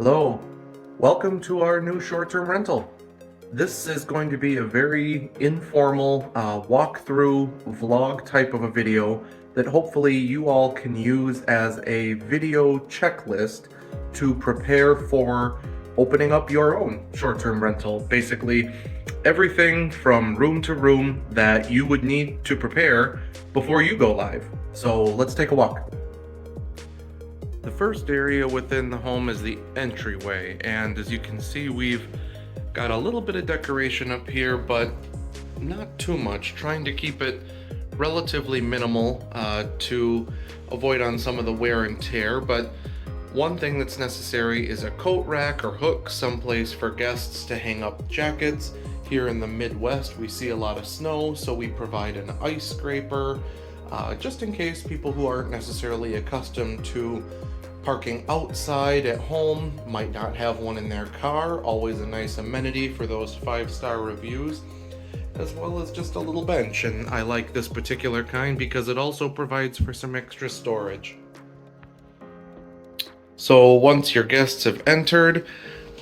Hello, welcome to our new short-term rental. This is going to be a very informal walkthrough vlog type of a video that hopefully you all can use as a video checklist to prepare for opening up your own short-term rental. Basically, everything from room to room that you would need to prepare before you go live. So let's take a walk. The first area within the home is the entryway, and as you can see, we've got a little bit of decoration up here, but not too much, trying to keep it relatively minimal to avoid on some of the wear and tear. But one thing that's necessary is a coat rack or hook, someplace for guests to hang up jackets. Here in the Midwest, we see a lot of snow, so we provide an ice scraper, just in case people who aren't necessarily accustomed to parking outside at home might not have one in their car. Always a nice amenity for those 5-star reviews, as well as just a little bench. And I like this particular kind because it also provides for some extra storage. So once your guests have entered,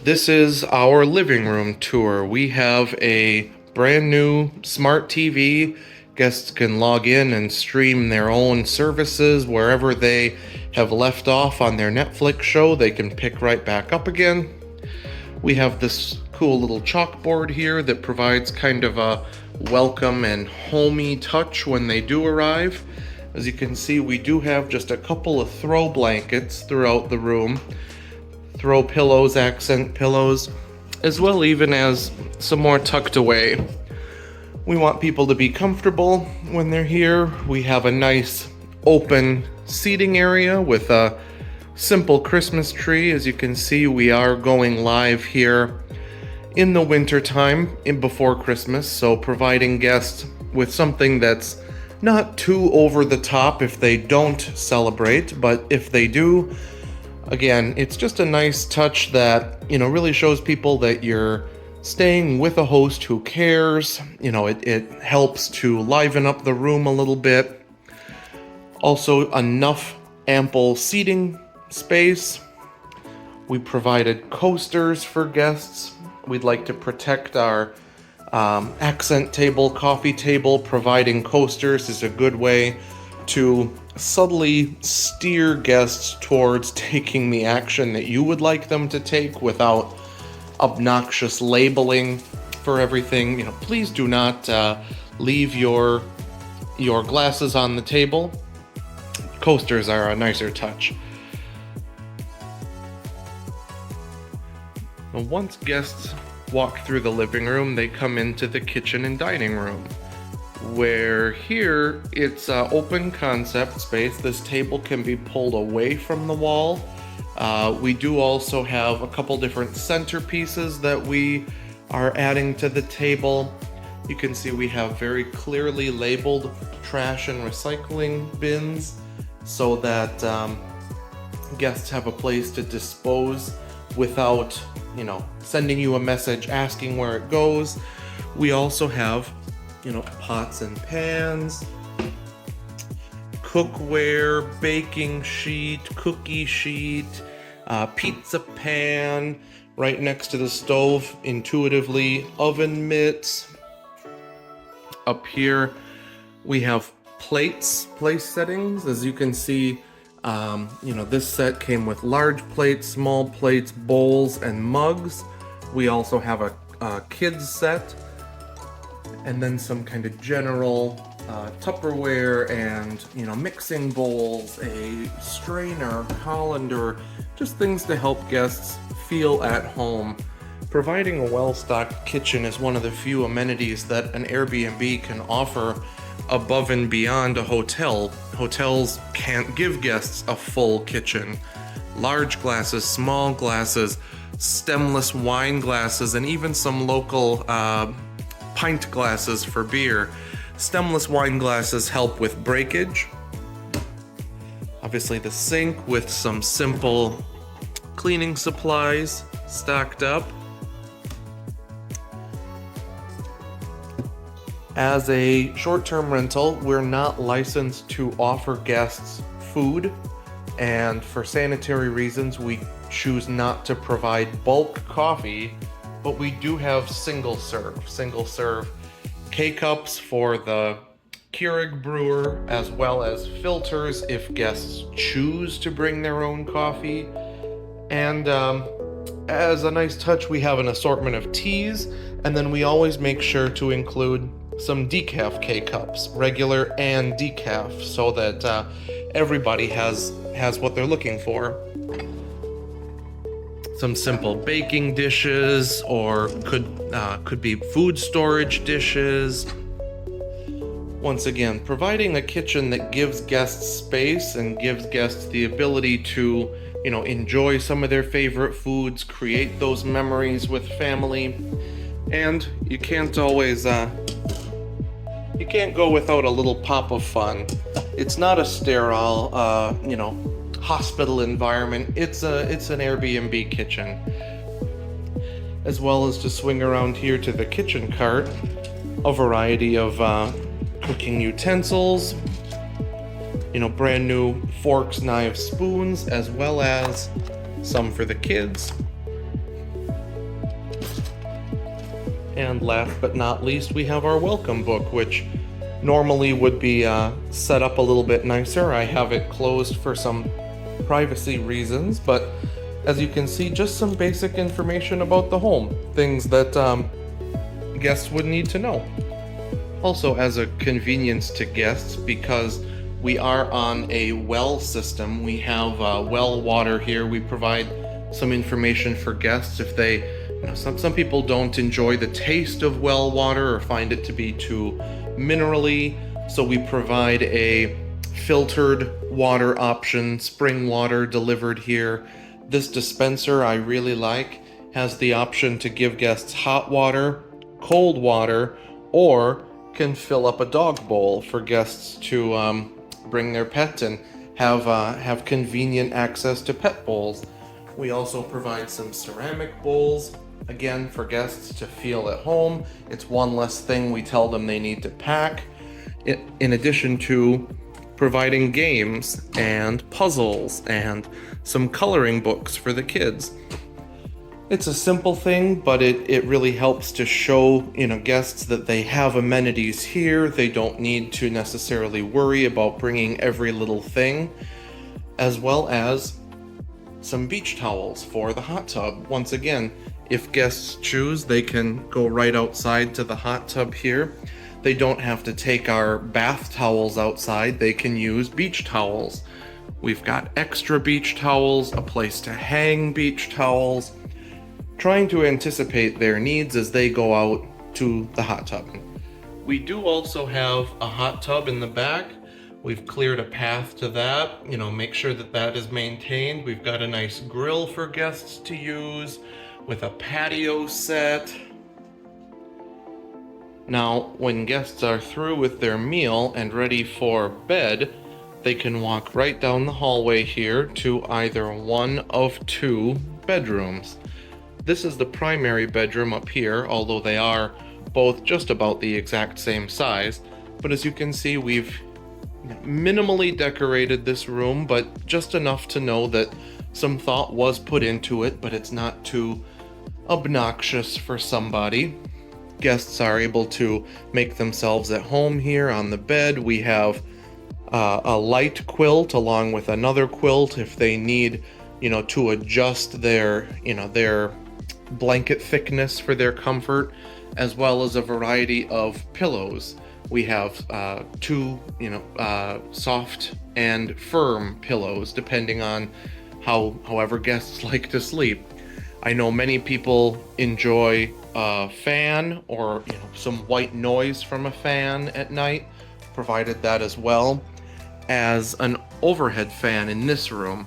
this is our living room tour. We have a brand new smart TV. Guests can log in and stream their own services wherever they have left off on their Netflix show. They can pick right back up again. We have this cool little chalkboard here that provides kind of a welcome and homey touch when they do arrive. As you can see, we do have just a couple of throw blankets throughout the room. Throw pillows, accent pillows, as well even as some more tucked away. We want people to be comfortable when they're here. We have a nice open seating area with a simple Christmas tree. As you can see, we are going live here in the winter time before Christmas, so providing guests with something that's not too over the top if they don't celebrate, but if they do, again, it's just a nice touch that, really shows people that you're staying with a host who cares. It helps to liven up the room a little bit. Also, enough ample seating space. We provided coasters for guests. We'd like to protect our accent table, coffee table. Providing coasters is a good way to subtly steer guests towards taking the action that you would like them to take without obnoxious labeling for everything. Please do not leave your glasses on the table. Coasters are a nicer touch. Now, once guests walk through the living room, they come into the kitchen and dining room, where here it's open concept space. This table can be pulled away from the wall. We do also have a couple different centerpieces that we are adding to the table. You can see we have very clearly labeled trash and recycling bins so that guests have a place to dispose without, sending you a message asking where it goes. We also have, pots and pans, cookware, baking sheet, cookie sheet, pizza pan, right next to the stove, intuitively, oven mitts. Up here, we have place settings. As you can see, this set came with large plates, small plates, bowls, and mugs. We also have a kids set, and then some kind of general Tupperware and mixing bowls, a strainer, colander, just things to help guests feel at home. Providing a well-stocked kitchen is one of the few amenities that an Airbnb can offer above and beyond a hotel. Hotels can't give guests a full kitchen. Large glasses, small glasses, stemless wine glasses, and even some local pint glasses for beer. Stemless wine glasses help with breakage. Obviously the sink with some simple cleaning supplies stocked up. As a short-term rental, we're not licensed to offer guests food, and for sanitary reasons, we choose not to provide bulk coffee, but we do have single serve K-cups for the Keurig brewer, as well as filters if guests choose to bring their own coffee. And as a nice touch, we have an assortment of teas, and then we always make sure to include some decaf K-cups, regular and decaf, so that everybody has what they're looking for. Some simple baking dishes, or could be food storage dishes. Once again, providing a kitchen that gives guests space and gives guests the ability to, enjoy some of their favorite foods, create those memories with family. And you can't always, you can't go without a little pop of fun. It's not a sterile, hospital environment. It's an Airbnb kitchen. As well as to swing around here to the kitchen cart, a variety of cooking utensils, brand new forks, knives, spoons, as well as some for the kids. And last but not least, we have our welcome book, which normally would be set up a little bit nicer. I have it closed for some privacy reasons, but as you can see, just some basic information about the home, things that guests would need to know. Also, as a convenience to guests, because we are on a well system, we have well water here. We provide some information for guests if they, some people don't enjoy the taste of well water or find it to be too minerally, so we provide a filtered water option, spring water delivered here. This dispenser I really like, has the option to give guests hot water, cold water, or can fill up a dog bowl for guests to bring their pet and have convenient access to pet bowls. We also provide some ceramic bowls, again for guests to feel at home. It's one less thing we tell them they need to pack, in addition to providing games and puzzles and some coloring books for the kids. It's a simple thing, but it really helps to show, guests that they have amenities here. They don't need to necessarily worry about bringing every little thing, as well as some beach towels for the hot tub. Once again, if guests choose, they can go right outside to the hot tub here. They don't have to take our bath towels outside. They can use beach towels. We've got extra beach towels, a place to hang beach towels, trying to anticipate their needs as they go out to the hot tub. We do also have a hot tub in the back. We've cleared a path to that, make sure that that is maintained. We've got a nice grill for guests to use with a patio set. Now, when guests are through with their meal and ready for bed, they can walk right down the hallway here to either one of two bedrooms. This is the primary bedroom up here, although they are both just about the exact same size. But as you can see, we've minimally decorated this room, but just enough to know that some thought was put into it, but it's not too obnoxious for somebody. Guests are able to make themselves at home here on the bed. We have a light quilt along with another quilt if they need, to adjust their blanket thickness for their comfort, as well as a variety of pillows. We have two, soft and firm pillows, depending on however guests like to sleep. I know many people enjoy a fan or some white noise from a fan at night. Provided that as well as an overhead fan in this room.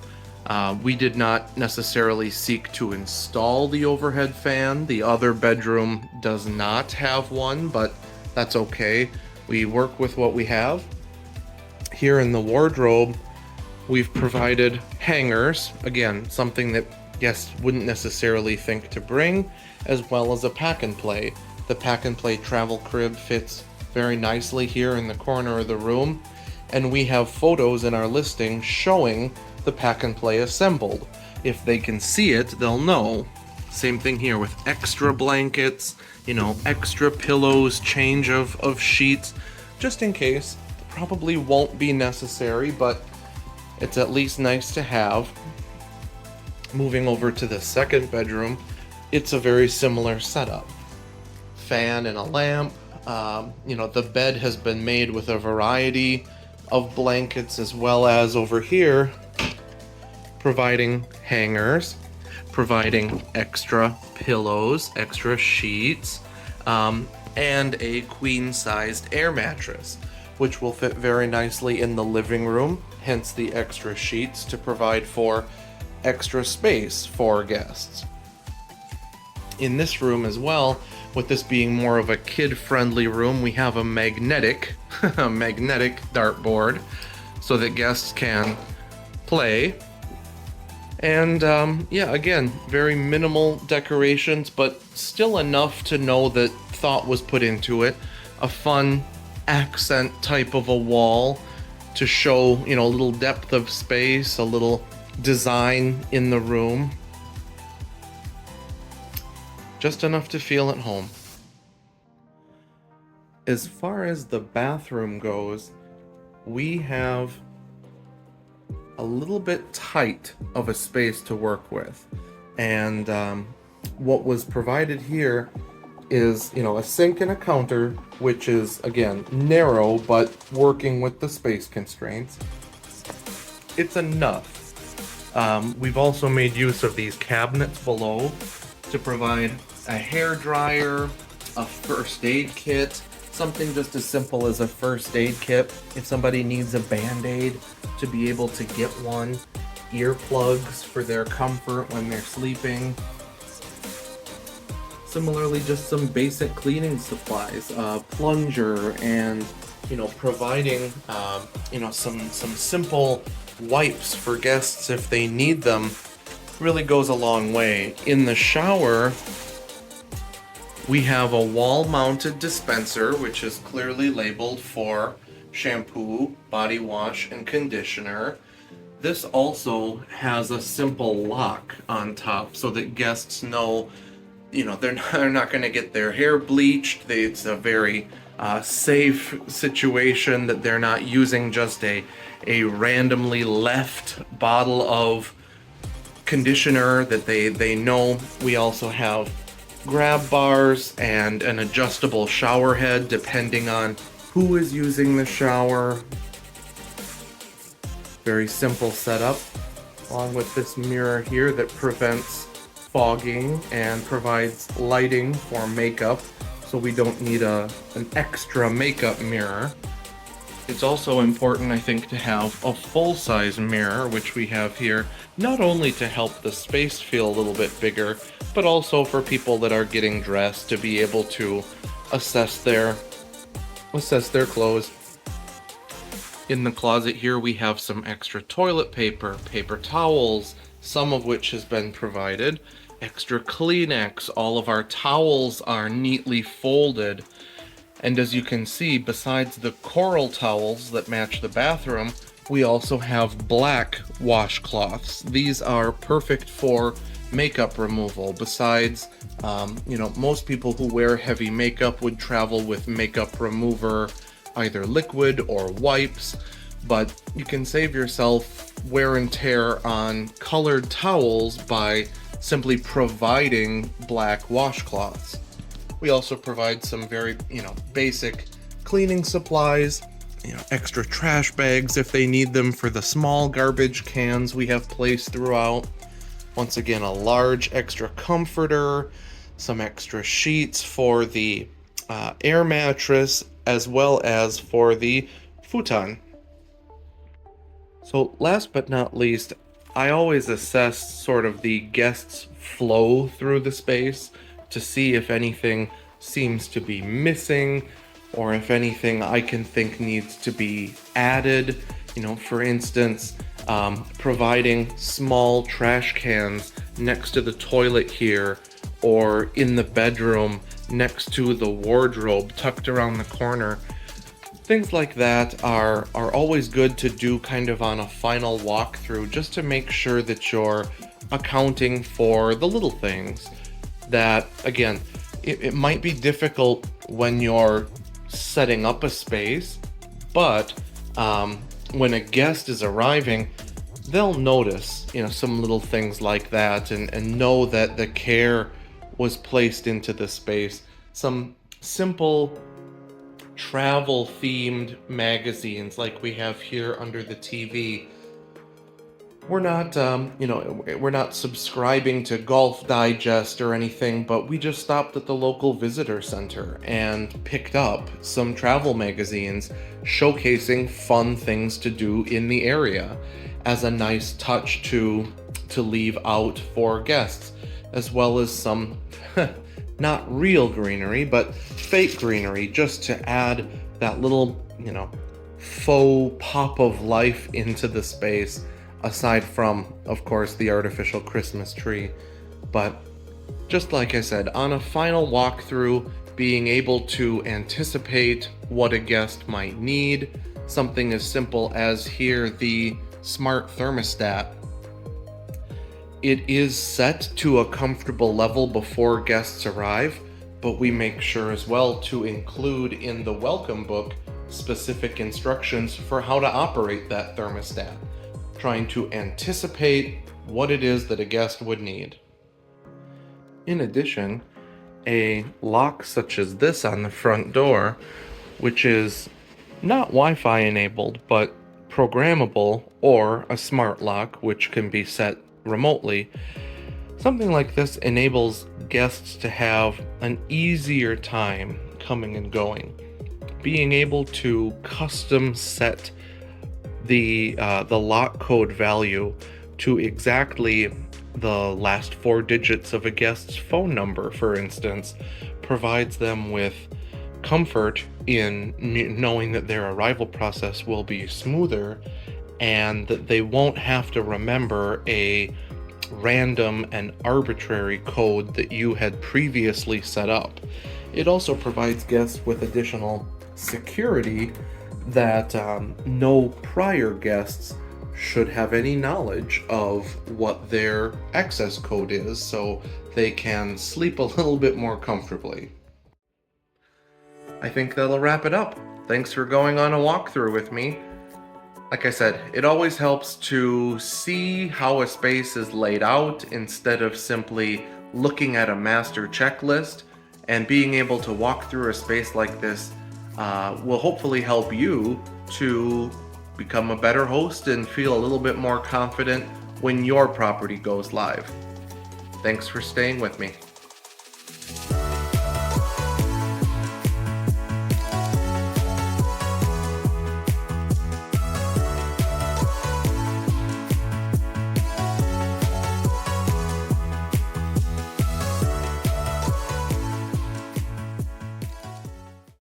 We did not necessarily seek to install the overhead fan. The other bedroom does not have one, but that's okay. We work with what we have. Here in the wardrobe, we've provided hangers, again, something that guests wouldn't necessarily think to bring, as well as a pack and play. The pack and play travel crib fits very nicely here in the corner of the room, and we have photos in our listing showing the pack and play assembled. If they can see it, they'll know. Same thing here with extra blankets, extra pillows, change of sheets, just in case. Probably won't be necessary, but it's at least nice to have. Moving over to the second bedroom, it's a very similar setup. Fan and a lamp. The bed has been made with a variety of blankets, as well as over here, providing hangers, providing extra pillows, extra sheets, and a queen-sized air mattress, which will fit very nicely in the living room, hence the extra sheets to provide for extra space for guests. In this room as well, with this being more of a kid-friendly room, we have a magnetic dartboard so that guests can play. And again, very minimal decorations, but still enough to know that thought was put into it. A fun accent type of a wall to show, a little depth of space, a little design in the room. Just enough to feel at home. As far as the bathroom goes, we have a little bit tight of a space to work with. And what was provided here is, a sink and a counter, which is, again, narrow, but working with the space constraints. It's enough. We've also made use of these cabinets below to provide a hair dryer, a first aid kit, something just as simple as a first aid kit. If somebody needs a Band-Aid, to be able to get one, earplugs for their comfort when they're sleeping. Similarly, just some basic cleaning supplies, plunger, and providing some simple wipes for guests if they need them really goes a long way. In the shower, we have a wall-mounted dispenser, which is clearly labeled for shampoo, body wash, and conditioner. This also has a simple lock on top so that guests know, they're not going to get their hair bleached. It's a very safe situation, that they're not using just a randomly left bottle of conditioner, that they know. We also have grab bars and an adjustable shower head depending on who is using the shower. Very simple setup, along with this mirror here that prevents fogging and provides lighting for makeup, so we don't need an extra makeup mirror. It's also important, I think, to have a full-size mirror, which we have here, not only to help the space feel a little bit bigger, but also for people that are getting dressed to be able to assess their clothes. In the closet here, we have some extra toilet paper, paper towels, some of which has been provided, extra Kleenex. All of our towels are neatly folded. And as you can see, besides the coral towels that match the bathroom, we also have black washcloths. These are perfect for makeup removal. Besides, most people who wear heavy makeup would travel with makeup remover, either liquid or wipes, but you can save yourself wear and tear on colored towels by simply providing black washcloths. We also provide some very, basic cleaning supplies, extra trash bags if they need them for the small garbage cans we have placed throughout. Once again, a large extra comforter, some extra sheets for the air mattress, as well as for the futon. So last but not least, I always assess sort of the guests' flow through the space to see if anything seems to be missing, or if anything I can think needs to be added. For instance, providing small trash cans next to the toilet here, or in the bedroom next to the wardrobe tucked around the corner. Things like that are always good to do kind of on a final walkthrough, just to make sure that you're accounting for the little things that, again, it might be difficult when you're setting up a space, but when a guest is arriving, they'll notice, some little things like that, and know that the care was placed into the space. Some simple travel themed magazines like we have here under the TV. We're not subscribing to Golf Digest or anything, but we just stopped at the local visitor center and picked up some travel magazines showcasing fun things to do in the area as a nice touch to leave out for guests, as well as some not real greenery, but fake greenery, just to add that little, faux pop of life into the space, aside from, of course, the artificial Christmas tree. But just like I said, on a final walkthrough, being able to anticipate what a guest might need, something as simple as here, the smart thermostat. It is set to a comfortable level before guests arrive, but we make sure as well to include in the welcome book specific instructions for how to operate that thermostat, trying to anticipate what it is that a guest would need. In addition, a lock such as this on the front door, which is not Wi-Fi enabled, but programmable, or a smart lock, which can be set remotely. Something like this enables guests to have an easier time coming and going. Being able to custom set the lock code value to exactly the last 4 digits of a guest's phone number, for instance, provides them with comfort in knowing that their arrival process will be smoother and that they won't have to remember a random and arbitrary code that you had previously set up. It also provides guests with additional security that no prior guests should have any knowledge of what their access code is, so they can sleep a little bit more comfortably. I think that'll wrap it up. Thanks for going on a walkthrough with me. Like I said, it always helps to see how a space is laid out instead of simply looking at a master checklist, and being able to walk through a space like this will hopefully help you to become a better host and feel a little bit more confident when your property goes live. Thanks for staying with me.